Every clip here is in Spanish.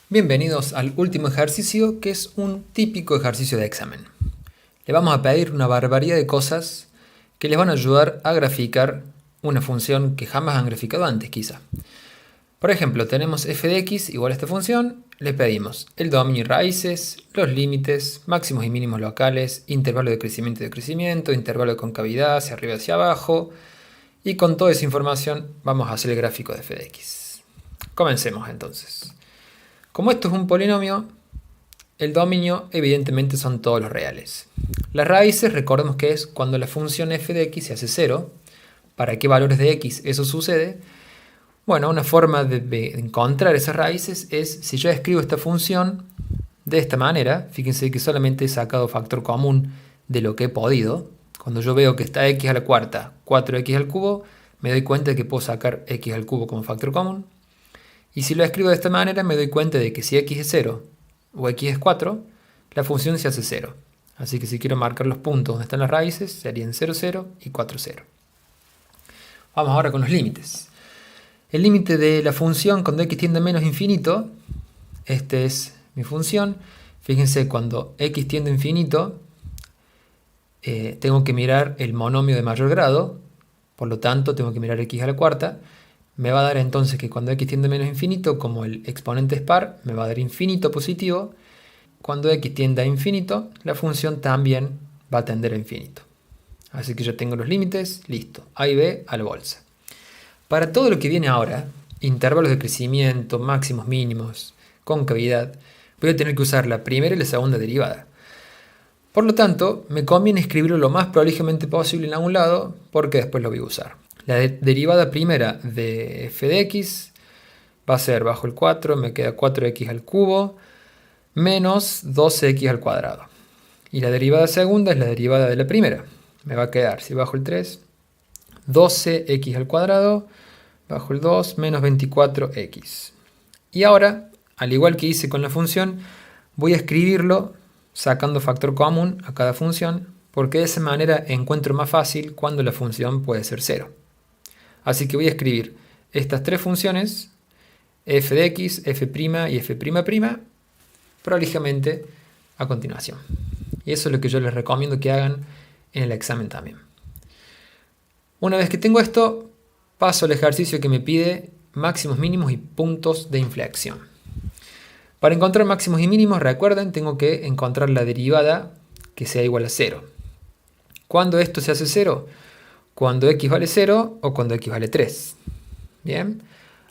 Bienvenidos al último ejercicio, que es un típico ejercicio de examen. Le vamos a pedir una barbaridad de cosas que les van a ayudar a graficar una función que jamás han graficado antes, quizá. Por ejemplo, tenemos f de x igual a esta función, le pedimos el dominio y raíces, los límites, máximos y mínimos locales, intervalo de crecimiento y decrecimiento, intervalo de concavidad hacia arriba y hacia abajo, y con toda esa información vamos a hacer el gráfico de f de x. Comencemos entonces. Como esto es un polinomio, el dominio evidentemente son todos los reales. Las raíces, recordemos que es cuando la función f de x se hace 0. ¿Para qué valores de x eso sucede? Bueno, una forma de encontrar esas raíces es si yo escribo esta función de esta manera. Fíjense que solamente he sacado factor común de lo que he podido. Cuando yo veo que está x a la cuarta, 4x al cubo, me doy cuenta de que puedo sacar x al cubo como factor común. Y si lo escribo de esta manera, me doy cuenta de que si x es 0 o x es 4, la función se hace 0. Así que si quiero marcar los puntos donde están las raíces, serían 0, 0 y 4, 0. Vamos ahora con los límites. El límite de la función cuando x tiende a menos infinito, esta es mi función. Fíjense, cuando x tiende a infinito, tengo que mirar el monomio de mayor grado, por lo tanto tengo que mirar x a la cuarta. Me va a dar entonces que cuando x tiende a menos infinito, como el exponente es par, me va a dar infinito positivo. Cuando x tiende a infinito, la función también va a tender a infinito. Así que ya tengo los límites, listo. A y B a la bolsa. Para todo lo que viene ahora, intervalos de crecimiento, máximos, mínimos, concavidad, voy a tener que usar la primera y la segunda derivada. Por lo tanto, me conviene escribirlo lo más prolijamente posible en algún lado, porque después lo voy a usar. La derivada primera de f de x va a ser bajo el 4, me queda 4x al cubo, menos 12x al cuadrado. Y la derivada segunda es la derivada de la primera. Me va a quedar, si bajo el 3, 12x al cuadrado, bajo el 2, menos 24x. Y ahora, al igual que hice con la función, voy a escribirlo sacando factor común a cada función, porque de esa manera encuentro más fácil cuando la función puede ser 0. Así que voy a escribir estas tres funciones, f de x, f' y f'', prolijamente a continuación. Y eso es lo que yo les recomiendo que hagan en el examen también. Una vez que tengo esto, paso al ejercicio que me pide máximos, mínimos y puntos de inflexión. Para encontrar máximos y mínimos, recuerden, tengo que encontrar la derivada que sea igual a 0. ¿Cuándo esto se hace 0? Cuando x vale 0 o cuando x vale 3. Bien.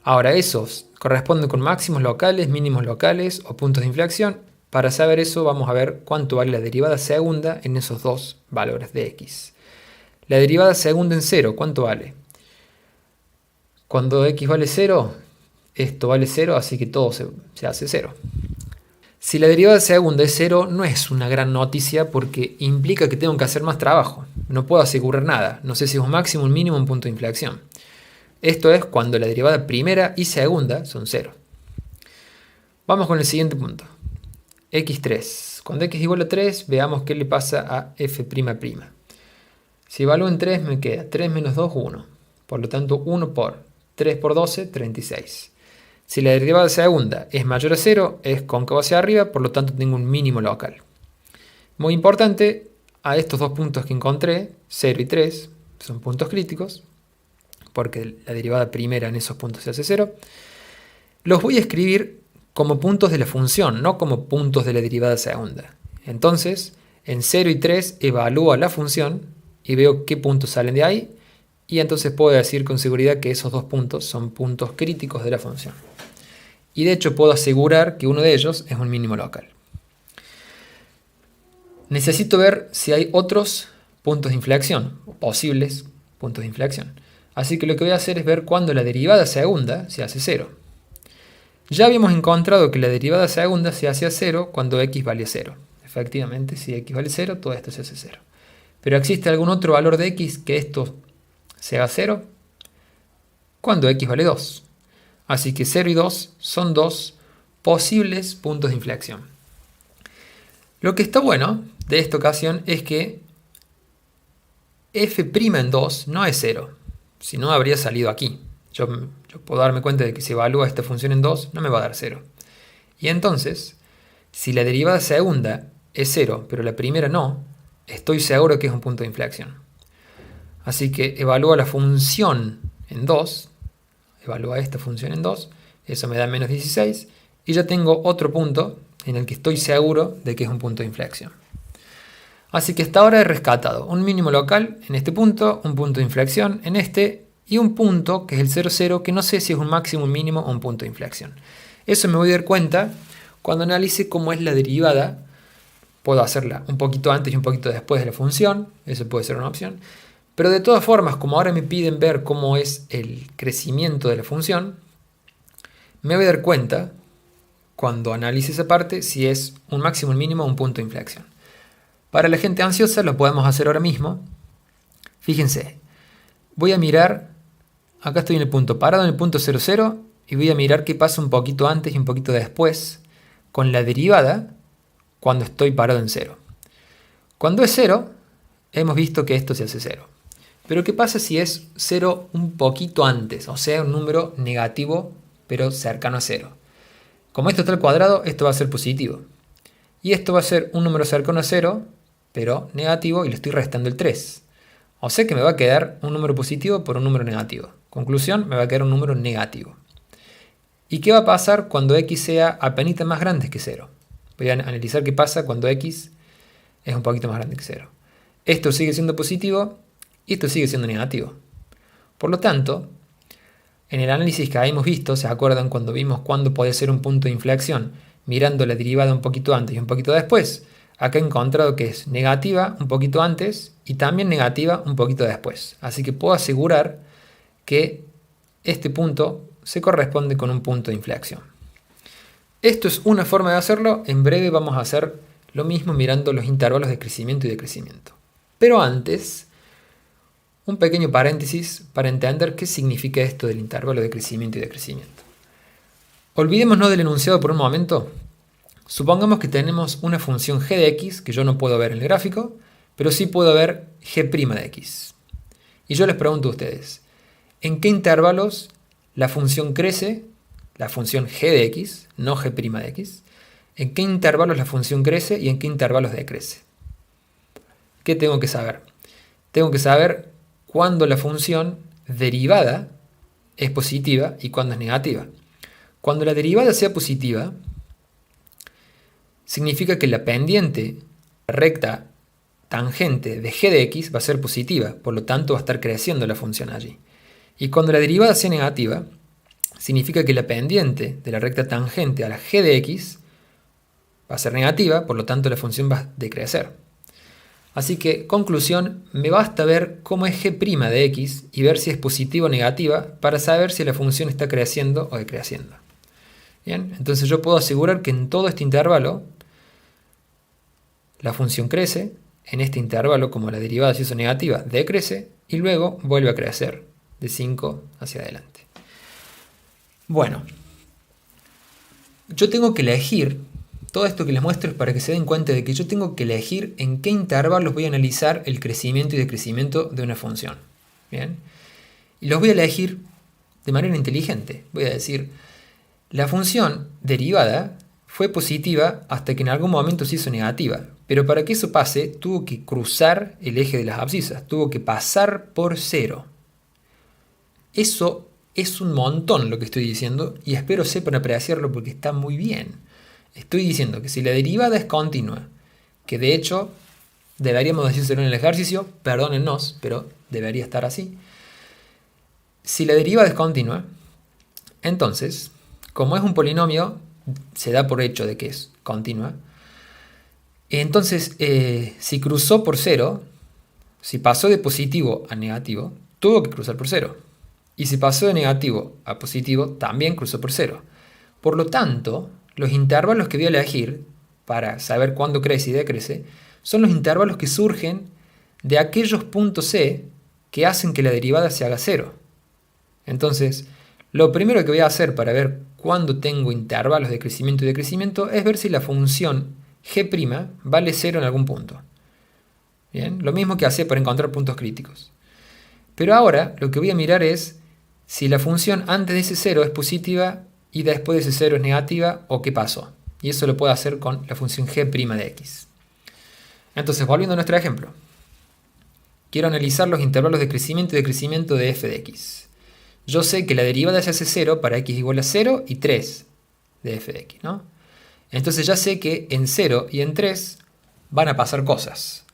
Ahora esos corresponden con máximos locales, mínimos locales o puntos de inflexión. Para saber eso vamos a ver cuánto vale la derivada segunda en esos dos valores de x. La derivada segunda en 0, ¿cuánto vale? Cuando x vale 0, esto vale 0, así que todo se hace 0. Si la derivada segunda es 0, no es una gran noticia porque implica que tengo que hacer más trabajo. No puedo asegurar nada. No sé si es un máximo, un mínimo, un punto de inflexión. Esto es cuando la derivada primera y segunda son 0. Vamos con el siguiente punto. x3. Cuando x igual a 3, veamos qué le pasa a f''. Si evalúo en 3, me queda 3 menos 2, 1. Por lo tanto, 1 por 3 por 12, 36. Si la derivada segunda es mayor a 0, es cóncavo hacia arriba, por lo tanto tengo un mínimo local. Muy importante, a estos dos puntos que encontré, 0 y 3, son puntos críticos, porque la derivada primera en esos puntos se hace 0, los voy a escribir como puntos de la función, no como puntos de la derivada segunda. Entonces, en 0 y 3 evalúo la función y veo qué puntos salen de ahí, y entonces puedo decir con seguridad que esos dos puntos son puntos críticos de la función. Y de hecho puedo asegurar que uno de ellos es un mínimo local. Necesito ver si hay otros puntos de inflexión, o posibles puntos de inflexión. Así que lo que voy a hacer es ver cuándo la derivada segunda se hace 0. Ya habíamos encontrado que la derivada segunda se hace a 0 cuando x vale 0. Efectivamente, si x vale 0, todo esto se hace 0. Pero ¿existe algún otro valor de x que esto se haga 0? Cuando x vale 2. Así que 0 y 2 son dos posibles puntos de inflexión. Lo que está bueno de esta ocasión es que f' en 2 no es 0. Si no, habría salido aquí. Yo puedo darme cuenta de que si evalúa esta función en 2, no me va a dar 0. Y entonces, si la derivada segunda es 0, pero la primera no, estoy seguro que es un punto de inflexión. Así que evalúo la función en 2, evalúa esta función en 2, eso me da menos 16, y ya tengo otro punto en el que estoy seguro de que es un punto de inflexión. Así que hasta ahora he rescatado un mínimo local en este punto, un punto de inflexión en este, y un punto que es el 0, 0, que no sé si es un máximo, un mínimo o un punto de inflexión. Eso me voy a dar cuenta cuando analice cómo es la derivada. Puedo hacerla un poquito antes y un poquito después de la función, eso puede ser una opción. Pero de todas formas, como ahora me piden ver cómo es el crecimiento de la función, me voy a dar cuenta, cuando analice esa parte, si es un máximo, un mínimo o un punto de inflexión. Para la gente ansiosa lo podemos hacer ahora mismo. Fíjense, voy a mirar, acá estoy en el punto parado, en el punto 0, 0, y voy a mirar qué pasa un poquito antes y un poquito después con la derivada cuando estoy parado en 0. Cuando es 0, hemos visto que esto se hace 0. Pero ¿qué pasa si es 0 un poquito antes? O sea, un número negativo, pero cercano a 0. Como esto está al cuadrado, esto va a ser positivo. Y esto va a ser un número cercano a 0, pero negativo, y le estoy restando el 3. O sea que me va a quedar un número positivo por un número negativo. Conclusión, me va a quedar un número negativo. ¿Y qué va a pasar cuando x sea apenas más grande que 0? Voy a analizar qué pasa cuando x es un poquito más grande que 0. Esto sigue siendo positivo y esto sigue siendo negativo. Por lo tanto, en el análisis que habíamos visto, ¿se acuerdan cuando vimos cuándo puede ser un punto de inflexión? Mirando la derivada un poquito antes y un poquito después. Acá he encontrado que es negativa un poquito antes y también negativa un poquito después. Así que puedo asegurar que este punto se corresponde con un punto de inflexión. Esto es una forma de hacerlo. En breve vamos a hacer lo mismo mirando los intervalos de crecimiento y decrecimiento. Pero antes, un pequeño paréntesis para entender qué significa esto del intervalo de crecimiento y decrecimiento. Olvidémonos del enunciado por un momento. Supongamos que tenemos una función g de x que yo no puedo ver en el gráfico, pero sí puedo ver g' de x. Y yo les pregunto a ustedes, ¿en qué intervalos la función crece, la función g de x, no g' de x? ¿En qué intervalos la función crece y en qué intervalos decrece? ¿Qué tengo que saber? Tengo que saber cuándo la función derivada es positiva y cuándo es negativa. Cuando la derivada sea positiva, significa que la pendiente recta tangente de g de x va a ser positiva, por lo tanto va a estar creciendo la función allí. Y cuando la derivada sea negativa, significa que la pendiente de la recta tangente a la g de x va a ser negativa, por lo tanto la función va a decrecer. Así que, conclusión, me basta ver cómo es g' de x y ver si es positiva o negativa para saber si la función está creciendo o decreciendo. Bien, entonces yo puedo asegurar que en todo este intervalo la función crece, en este intervalo como la derivada se hizo negativa, decrece y luego vuelve a crecer de 5 hacia adelante. Bueno, yo tengo que elegir, todo esto que les muestro es para que se den cuenta de que yo tengo que elegir en qué intervalos voy a analizar el crecimiento y decrecimiento de una función. Bien, y los voy a elegir de manera inteligente. Voy a decir, la función derivada fue positiva hasta que en algún momento se hizo negativa. Pero para que eso pase, tuvo que cruzar el eje de las abscisas. Tuvo que pasar por 0. Eso es un montón lo que estoy diciendo y espero sepan apreciarlo porque está muy bien. Estoy diciendo que si la derivada es continua, que de hecho deberíamos decírselo en el ejercicio, perdónennos, pero debería estar así. Si la derivada es continua, entonces, como es un polinomio, se da por hecho de que es continua. Entonces, si cruzó por 0, si pasó de positivo a negativo, tuvo que cruzar por 0. Y si pasó de negativo a positivo, también cruzó por 0. Por lo tanto, los intervalos que voy a elegir para saber cuándo crece y decrece son los intervalos que surgen de aquellos puntos C que hacen que la derivada se haga 0. Entonces, lo primero que voy a hacer para ver cuándo tengo intervalos de crecimiento y decrecimiento es ver si la función g' vale 0 en algún punto. Bien, lo mismo que hacía para encontrar puntos críticos. Pero ahora lo que voy a mirar es si la función antes de ese 0 es positiva y después de ese 0 es negativa o qué pasó. Y eso lo puedo hacer con la función g' de x. Entonces, volviendo a nuestro ejemplo. Quiero analizar los intervalos de crecimiento y decrecimiento de f de x. Yo sé que la derivada se hace 0 para x igual a 0 y 3 de f de x, ¿no? Entonces ya sé que en 0 y en 3 van a pasar cosas.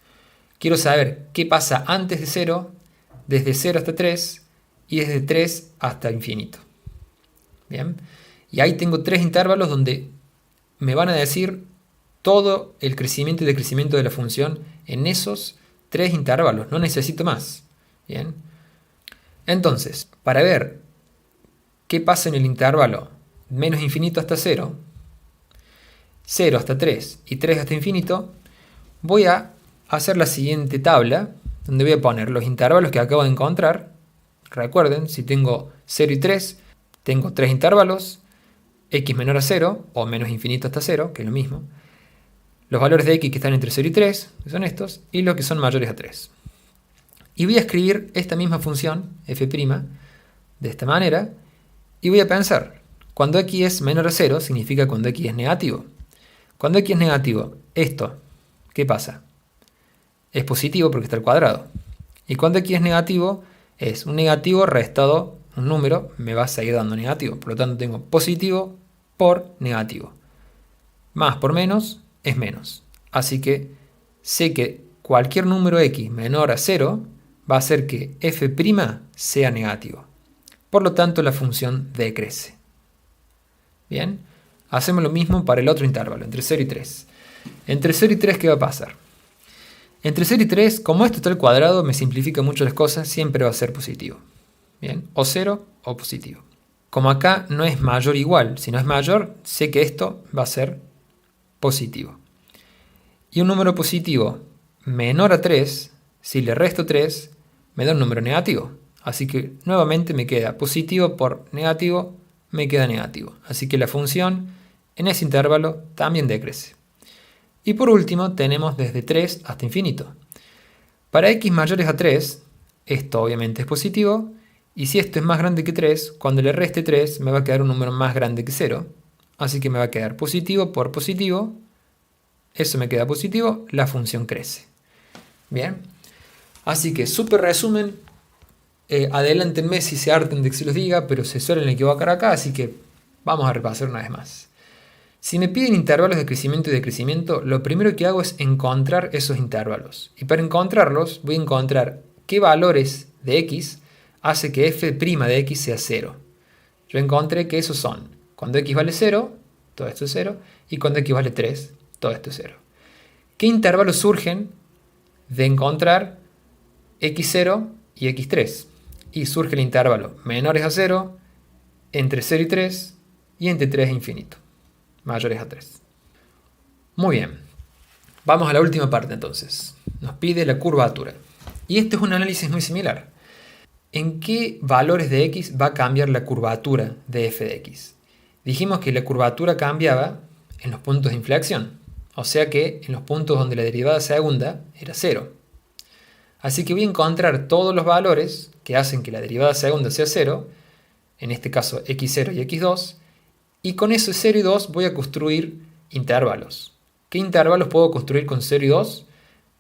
Quiero saber qué pasa antes de 0, desde 0 hasta 3 y desde 3 hasta infinito. Bien. Y ahí tengo 3 intervalos donde me van a decir todo el crecimiento y decrecimiento de la función en esos 3 intervalos. No necesito más. Bien. Entonces, para ver qué pasa en el intervalo menos infinito hasta 0, 0 hasta 3 y 3 hasta infinito, voy a hacer la siguiente tabla, donde voy a poner los intervalos que acabo de encontrar. Recuerden, si tengo 0 y 3, tengo 3 intervalos, x menor a 0, o menos infinito hasta 0, que es lo mismo, los valores de x que están entre 0 y 3, que son estos, y los que son mayores a 3. Y voy a escribir esta misma función, f', de esta manera, y voy a pensar, cuando x es menor a 0, significa cuando x es negativo. Cuando x es negativo, esto, ¿qué pasa? Es positivo porque está al cuadrado. Y cuando x es negativo, es un negativo restado un número, me va a seguir dando negativo. Por lo tanto, tengo positivo por negativo. Más por menos es menos. Así que sé que cualquier número x menor a 0 va a hacer que f' sea negativo. Por lo tanto, la función decrece. Bien, hacemos lo mismo para el otro intervalo, entre 0 y 3. Entre 0 y 3, ¿qué va a pasar? Entre 0 y 3, como esto está al cuadrado, me simplifica mucho las cosas, siempre va a ser positivo. Bien, o 0 o positivo. Como acá no es mayor o igual, si no es mayor, sé que esto va a ser positivo. Y un número positivo menor a 3, si le resto 3, me da un número negativo. Así que nuevamente me queda positivo por negativo, me queda negativo. Así que la función en ese intervalo también decrece. Y por último tenemos desde 3 hasta infinito. Para x mayores a 3, esto obviamente es positivo. Y si esto es más grande que 3, cuando le reste 3 me va a quedar un número más grande que 0. Así que me va a quedar positivo por positivo. Eso me queda positivo, la función crece. Bien. Así que súper resumen. Adelántenme si se harten de que se los diga, pero se suelen equivocar acá, así que vamos a repasar una vez más. Si me piden intervalos de crecimiento y decrecimiento, lo primero que hago es encontrar esos intervalos. Y para encontrarlos voy a encontrar qué valores de x hace que f' de x sea 0. Yo encontré que esos son cuando x vale 0, todo esto es 0, y cuando x vale 3, todo esto es 0. ¿Qué intervalos surgen de encontrar x0 y x3? Y surge el intervalo menores a 0, entre 0 y 3, y entre 3 e infinito, mayores a 3. Muy bien, vamos a la última parte entonces. Nos pide la curvatura. Y este es un análisis muy similar. ¿En qué valores de x va a cambiar la curvatura de f de x? Dijimos que la curvatura cambiaba en los puntos de inflexión, o sea que en los puntos donde la derivada segunda era 0. Así que voy a encontrar todos los valores que hacen que la derivada segunda sea 0, en este caso x0 y x2, y con esos 0 y 2 voy a construir intervalos. ¿Qué intervalos puedo construir con 0 y 2?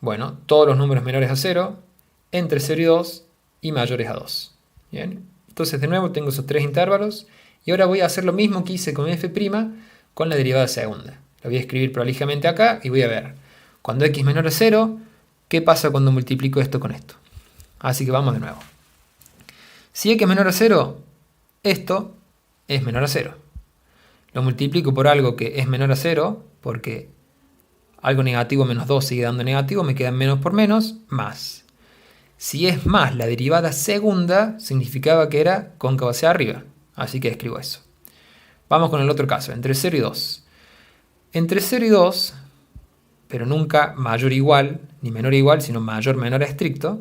Bueno, todos los números menores a 0, entre 0 y 2 y mayores a 2. Bien, entonces de nuevo tengo esos 3 intervalos y ahora voy a hacer lo mismo que hice con f' con la derivada segunda. La voy a escribir prolijamente acá y voy a ver. Cuando x menor a 0, ¿qué pasa cuando multiplico esto con esto? Así que vamos de nuevo. Si x es menor a 0, esto es menor a 0. Lo multiplico por algo que es menor a 0, porque algo negativo menos 2 sigue dando negativo, me queda menos por menos, más. Si es más la derivada segunda, significaba que era cóncavo hacia arriba. Así que escribo eso. Vamos con el otro caso, entre 0 y 2. Entre 0 y 2, pero nunca mayor o igual, ni menor o igual, sino mayor menor a estricto.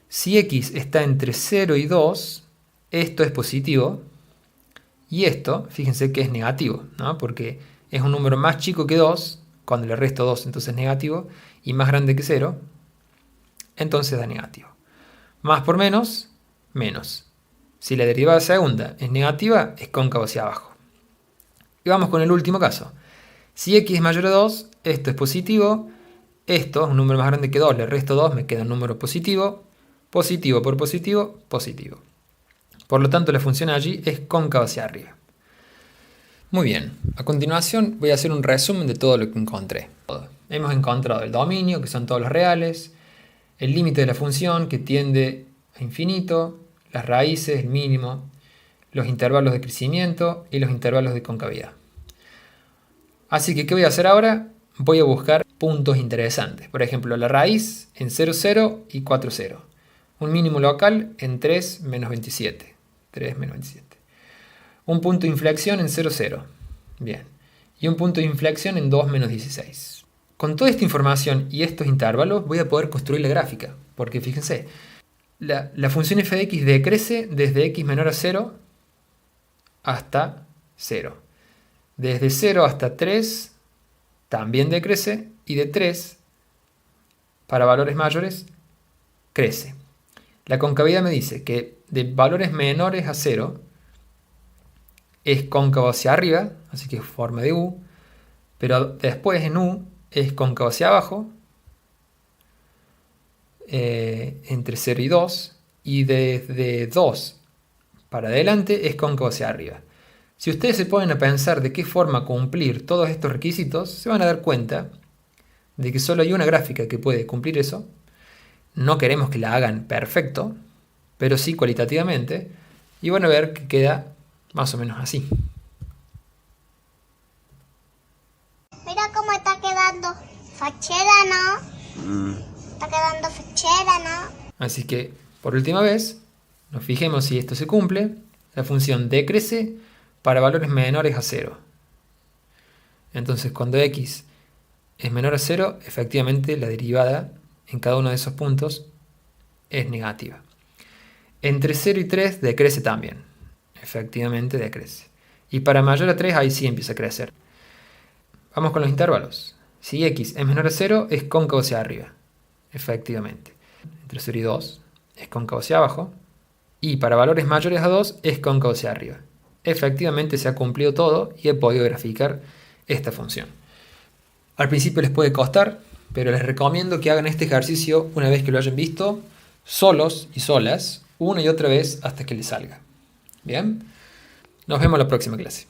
Si x está entre 0 y 2, esto es positivo. Y esto, fíjense que es negativo, ¿no? Porque es un número más chico que 2, cuando le resto 2 entonces es negativo, y más grande que 0, entonces da negativo. Más por menos, menos. Si la derivada segunda es negativa, es cóncavo hacia abajo. Y vamos con el último caso. Si x es mayor a 2, esto es positivo. Esto es un número más grande que 2, le resto 2, me queda un número positivo. Positivo por positivo, positivo. Por lo tanto, la función allí es cóncava hacia arriba. Muy bien, a continuación voy a hacer un resumen de todo lo que encontré. Hemos encontrado el dominio, que son todos los reales, el límite de la función, que tiende a infinito, las raíces, el mínimo, los intervalos de crecimiento y los intervalos de concavidad. Así que, ¿qué voy a hacer ahora? Voy a buscar puntos interesantes. Por ejemplo, la raíz en 0, 0 y 4, 0. Un mínimo local en 3, menos 27. 3, menos 27. Un punto de inflexión en 0, 0. Bien. Y un punto de inflexión en 2, menos 16. Con toda esta información y estos intervalos voy a poder construir la gráfica. Porque fíjense, la función f de x decrece desde x menor a 0 hasta 0. Desde 0 hasta 3 también decrece, y de 3 para valores mayores crece. La concavidad me dice que de valores menores a 0 es cóncavo hacia arriba, así que es forma de U, pero después en U es cóncavo hacia abajo, entre 0 y 2, y desde 2 para adelante es cóncavo hacia arriba. Si ustedes se ponen a pensar de qué forma cumplir todos estos requisitos, se van a dar cuenta de que solo hay una gráfica que puede cumplir eso. No queremos que la hagan perfecto, pero sí cualitativamente, y van a ver que queda más o menos así. Mira cómo está quedando fachera, ¿no? Está quedando fachera, ¿no? Así que, por última vez, nos fijemos si esto se cumple. La función decrece para valores menores a 0. Entonces, cuando x es menor a 0, efectivamente la derivada en cada uno de esos puntos es negativa. Entre 0 y 3 decrece también. Efectivamente decrece. Y para mayor a 3, ahí sí empieza a crecer. Vamos con los intervalos. Si x es menor a 0, es cóncavo hacia arriba. Efectivamente. Entre 0 y 2 es cóncavo hacia abajo. Y para valores mayores a 2 es cóncavo hacia arriba. Efectivamente se ha cumplido todo y he podido graficar esta función. Al principio les puede costar, pero les recomiendo que hagan este ejercicio una vez que lo hayan visto, solos y solas, una y otra vez hasta que les salga. Bien, nos vemos en la próxima clase.